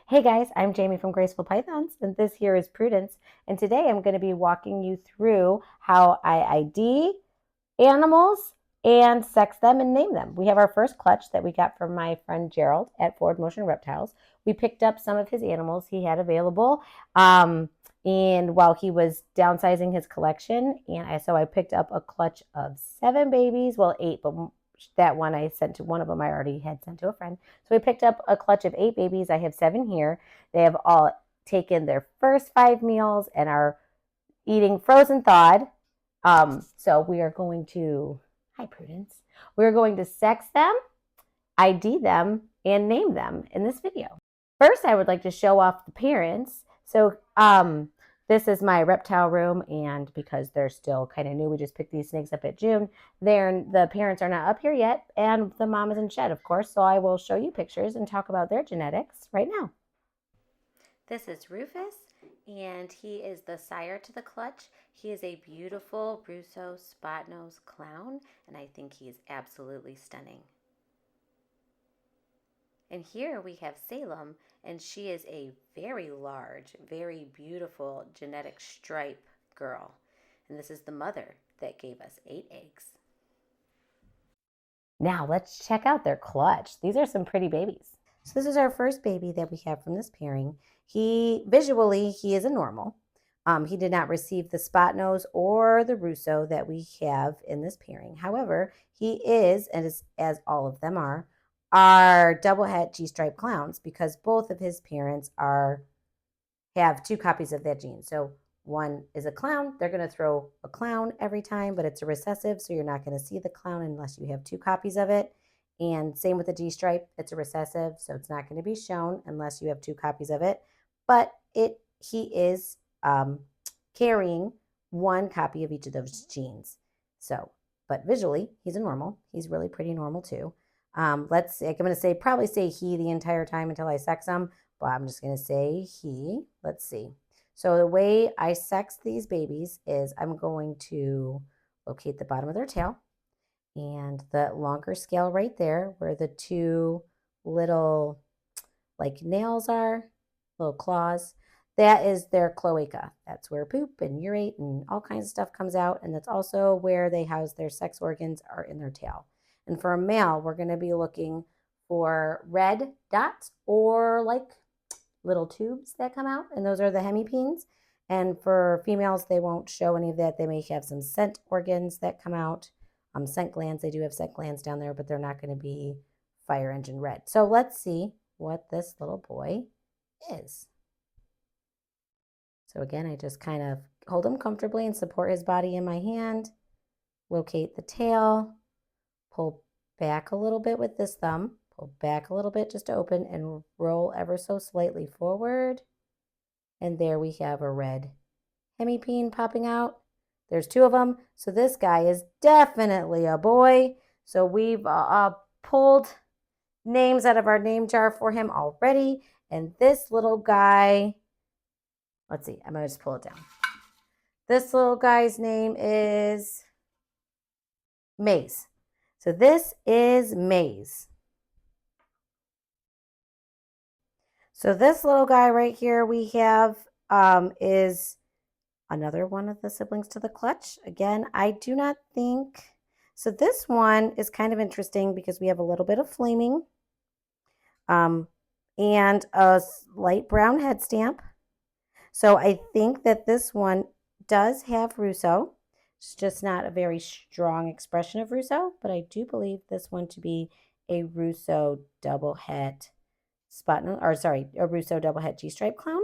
Hey guys, I'm Jamie from Graceful Pythons, and this here is Prudence. And today I'm going to be walking you through how I ID animals and sex them and name them. We have our first clutch that we got from my friend Gerald at Forward Motion Reptiles. We picked up some of his animals he had available, and while he was downsizing his collection, so I picked up a clutch of 7 babies, well 8, but that one I sent to one of them I already had sent to a friend. So we picked up a clutch of 8 babies. I have 7 here. They have all taken their first 5 meals and are eating frozen thawed. So we are going to, hi Prudence, we're going to sex them, ID them, and name them in this video. First, I would like to show off the parents. So this is my reptile room, and because they're still kind of new, we just picked these snakes up at June. The parents are not up here yet, and the mom is in shed, of course, so I will show you pictures and talk about their genetics right now. This is Rufus, and he is the sire to the clutch. He is a beautiful Russo Spotnose Clown, and I think he is absolutely stunning. And here we have Salem, and she is a very large, very beautiful genetic stripe girl. And this is the mother that gave us 8 eggs. Now let's check out their clutch. These are some pretty babies. So this is our first baby that we have from this pairing. Visually, he is a normal. He did not receive the spot nose or the Russo that we have in this pairing. However, he is, and as all of them are double het G-stripe clowns because both of his parents have 2 copies of that gene. So one is a clown. They're going to throw a clown every time, but it's a recessive, so you're not going to see the clown unless you have 2 copies of it. And same with the G-stripe, it's a recessive, so it's not going to be shown unless you have 2 copies of it. But he is carrying 1 copy of each of those genes. So, but visually, he's a normal. He's really pretty normal too. Let's see, I'm going to probably say he the entire time until I sex him, but I'm just going to say he. Let's see. So the way I sex these babies is I'm going to locate the bottom of their tail and the longer scale right there where the 2 little like nails are, little claws. That is their cloaca. That's where poop and urate and all kinds of stuff comes out. And that's also where they house their sex organs are in their tail. And for a male, we're going to be looking for red dots or like little tubes that come out. And those are the hemipenes. And for females, they won't show any of that. They may have some scent organs that come out. Scent glands. They do have scent glands down there, but they're not going to be fire engine red. So let's see what this little boy is. So again, I just kind of hold him comfortably and support his body in my hand, locate the tail, pull back a little bit with this thumb, pull back a little bit just to open and roll ever so slightly forward. And there we have a red hemipene popping out. There's 2 of them. So this guy is definitely a boy. So we've pulled names out of our name jar for him already. And this little guy, let's see, I'm going to just pull it down. This little guy's name is Maze. So this is Maze. So this little guy right here we have is another one of the siblings to the clutch. Again, I do not think, so this one is kind of interesting because we have a little bit of flaming and a light brown head stamp. So I think that this one does have Russo. It's just not a very strong expression of Russo, but I do believe this one to be a Russo double het a Russo double het G-stripe clown.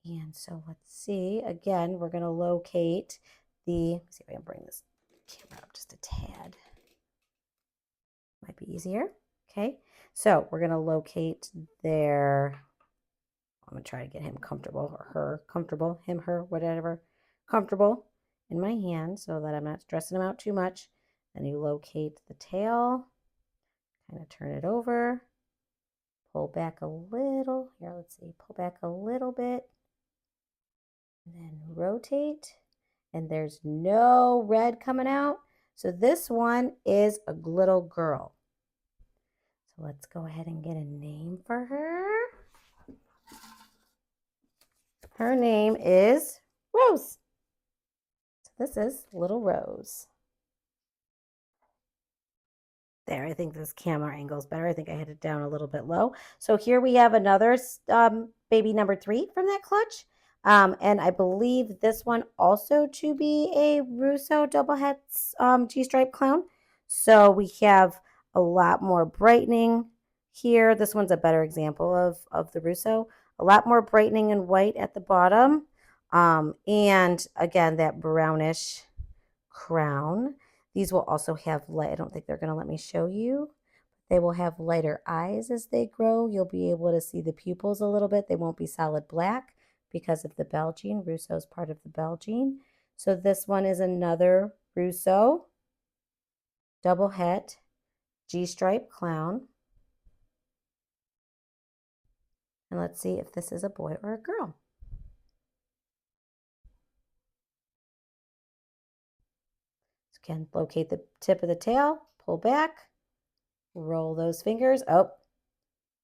And so let's see, again, we're going to locate let's see if I can bring this camera up just a tad. Might be easier. Okay, so we're going to locate I'm going to try to get him comfortable, or her comfortable, him, her, whatever, comfortable in my hand so that I'm not stressing him out too much. Then you locate the tail, kind of turn it over, pull back a little. Here, let's see, pull back a little bit. And then rotate, and there's no red coming out. So this one is a little girl. So let's go ahead and get a name for her. Her name is Rose. So this is little Rose. There, I think this camera angle is better. I think I had it down a little bit low. So here we have another baby number 3 from that clutch. And I believe this one also to be a Russo double het G-stripe clown. So we have a lot more brightening here. This one's a better example of the Russo. A lot more brightening and white at the bottom. And again, that brownish crown. These will also have light. I don't think they're going to let me show you. They will have lighter eyes as they grow. You'll be able to see the pupils a little bit. They won't be solid black because of the bell gene. Russo is part of the bell gene. So this one is another Russo double het G-stripe clown. And let's see if this is a boy or a girl. So again, locate the tip of the tail, pull back, roll those fingers. Oh,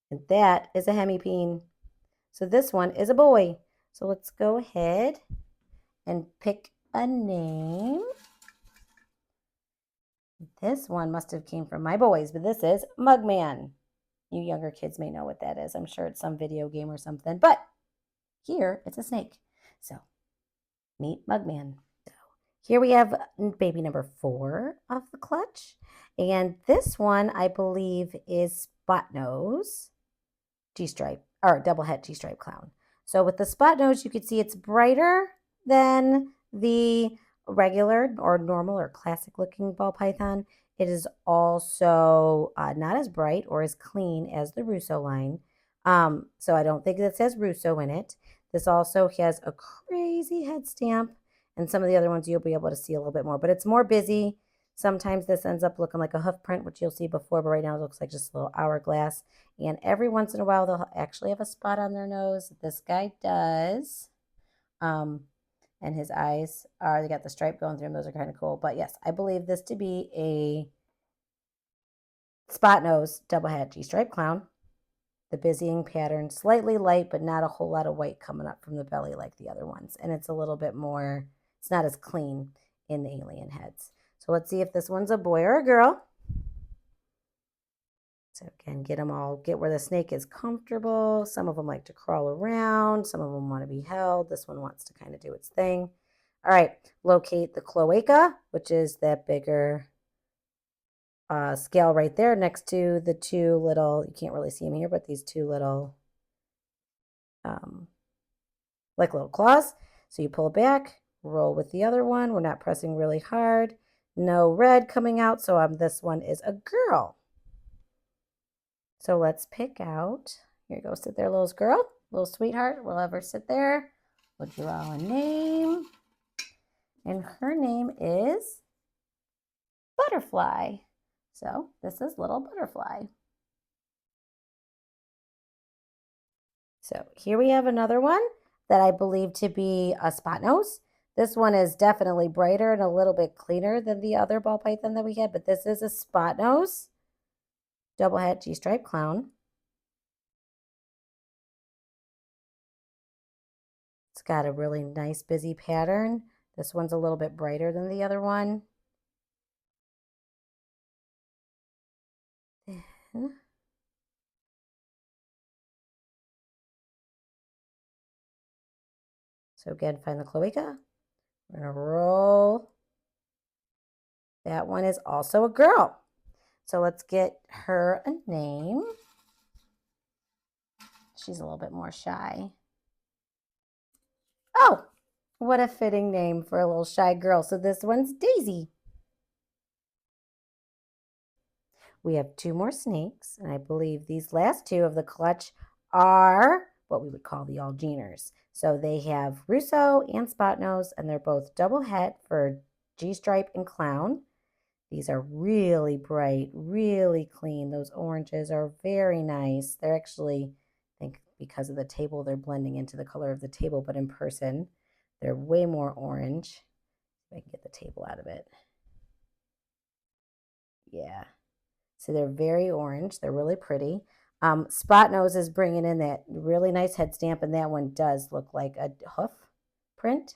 and that is a hemipene. So this one is a boy. So let's go ahead and pick a name. This one must have came from my boys, but this is Mugman. You younger kids may know what that is. I'm sure it's some video game or something, but here it's a snake. So meet Mugman. So here we have baby number 4 of the clutch. And this one, I believe, is Spotnose G-stripe, or double het G-stripe clown. So with the spot nose, you can see it's brighter than the regular or normal or classic looking ball python. It is also not as bright or as clean as the Russo line. So I don't think that says Russo in it. This also has a crazy head stamp, and some of the other ones you'll be able to see a little bit more, but it's more busy. Sometimes this ends up looking like a hoof print, which you'll see before, but right now it looks like just a little hourglass. And every once in a while, they'll actually have a spot on their nose. This guy does. And his eyes are, they got the stripe going through them. Those are kind of cool. But yes, I believe this to be a spot nose double het G-stripe clown. The busying pattern, slightly light, but not a whole lot of white coming up from the belly like the other ones. And it's a little bit more, it's not as clean in the alien heads. So let's see if this one's a boy or a girl. So again, get them all, get where the snake is comfortable. Some of them like to crawl around. Some of them want to be held. This one wants to kind of do its thing. All right, locate the cloaca, which is that bigger scale right there next to the 2 little, you can't really see them here, but these 2 little, like little claws. So you pull it back, roll with the other one. We're not pressing really hard. No red coming out, so this one is a girl. So let's pick out, here you go, sit there, little girl, little sweetheart. We'll have her sit there. We'll draw a name. And her name is Butterfly. So this is little Butterfly. So here we have another one that I believe to be a spot nose. This one is definitely brighter and a little bit cleaner than the other ball python that we had, but this is a spot nose double het G-stripe clown. It's got a really nice busy pattern. This one's a little bit brighter than the other one. So again, find the cloaca. We're gonna roll. That one is also a girl. So let's get her a name. She's a little bit more shy. Oh, what a fitting name for a little shy girl. So this one's Daisy. We have 2 more snakes, and I believe these last 2 of the clutch are what we would call the all-geners. So they have Russo and Spotnose, and they're both double het for G-stripe and clown. These are really bright, really clean. Those oranges are very nice. They're actually, I think because of the table, they're blending into the color of the table, but in person, they're way more orange. If I can get the table out of it. Yeah. So they're very orange. They're really pretty. Spotnose is bringing in that really nice head stamp, and that one does look like a hoof print.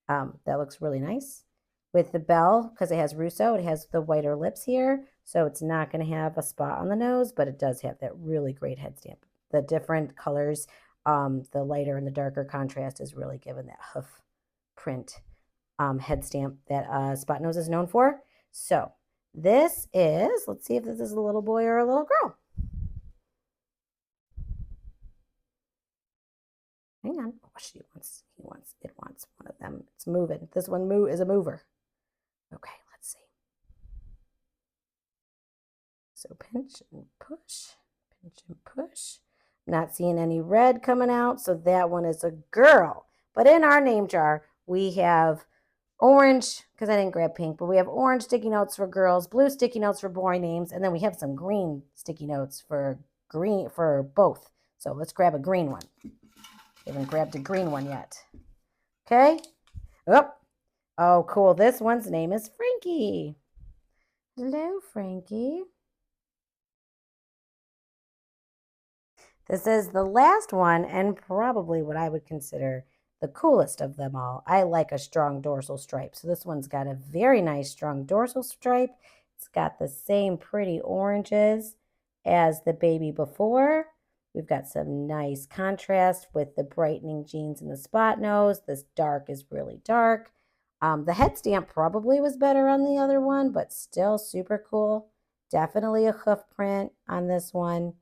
That looks really nice. With the bell, because it has Russo, it has the whiter lips here, so it's not going to have a spot on the nose, but it does have that really great head stamp. The different colors, the lighter and the darker contrast is really giving that hoof print head stamp that Spotnose is known for. So this is, let's see if this is a little boy or a little girl. Hang on. Oh, it wants one of them. It's moving. This one is a mover. Okay, let's see. So pinch and push, pinch and push. Not seeing any red coming out, so that one is a girl. But in our name jar, we have orange, because I didn't grab pink, but we have orange sticky notes for girls, blue sticky notes for boy names, and then we have some green sticky notes for both. So let's grab a green one. We haven't grabbed a green one yet. Okay. Oh, cool. This one's name is Frankie. Hello, Frankie. This is the last one and probably what I would consider the coolest of them all. I like a strong dorsal stripe. So this one's got a very nice strong dorsal stripe. It's got the same pretty oranges as the baby before. We've got some nice contrast with the brightening jeans and the spot nose. This dark is really dark. The head stamp probably was better on the other one, but still super cool. Definitely a hoof print on this one.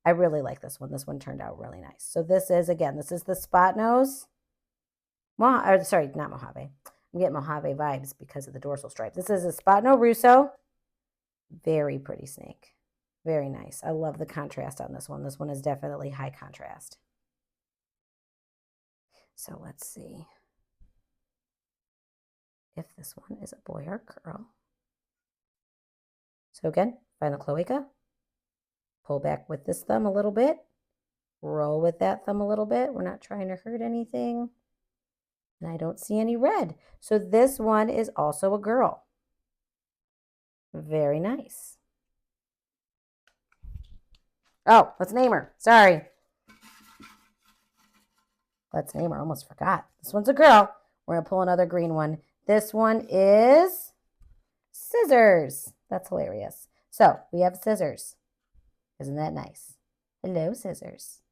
I really like this one. This one turned out really nice. So this is the spot nose. Sorry, not Mojave. I'm getting Mojave vibes because of the dorsal stripe. This is a Spotnose Russo. Very pretty snake. Very nice. I love the contrast on this one. This one is definitely high contrast. So let's see if this one is a boy or girl. So again, find the cloaca. Pull back with this thumb a little bit. Roll with that thumb a little bit. We're not trying to hurt anything. And I don't see any red. So this one is also a girl. Very nice. Oh, let's name her. Sorry. Let's name her. Almost forgot. This one's a girl. We're going to pull another green one. This one is Scissors. That's hilarious. So we have Scissors. Isn't that nice? Hello, Scissors.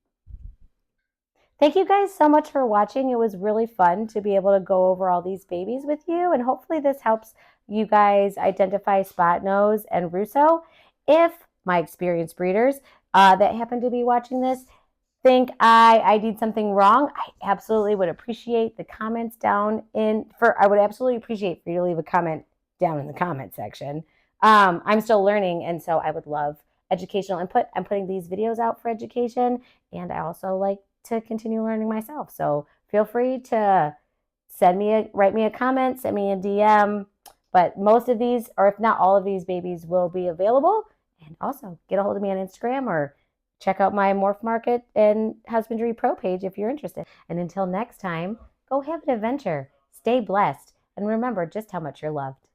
Thank you guys so much for watching. It was really fun to be able to go over all these babies with you, and hopefully this helps you guys identify Spotnose and Russo. If my experienced breeders that happen to be watching this think I did something wrong, I absolutely would appreciate the comments I would absolutely appreciate for you to leave a comment down in the comment section. I'm still learning, and so I would love educational input. I'm putting these videos out for education, and I also like to continue learning myself. So feel free to write me a comment, send me a DM. But most of these, or if not all of these babies, will be available. And also get a hold of me on Instagram or check out my Morph Market and Husbandry Pro page if you're interested. And until next time, go have an adventure, stay blessed, and remember just how much you're loved.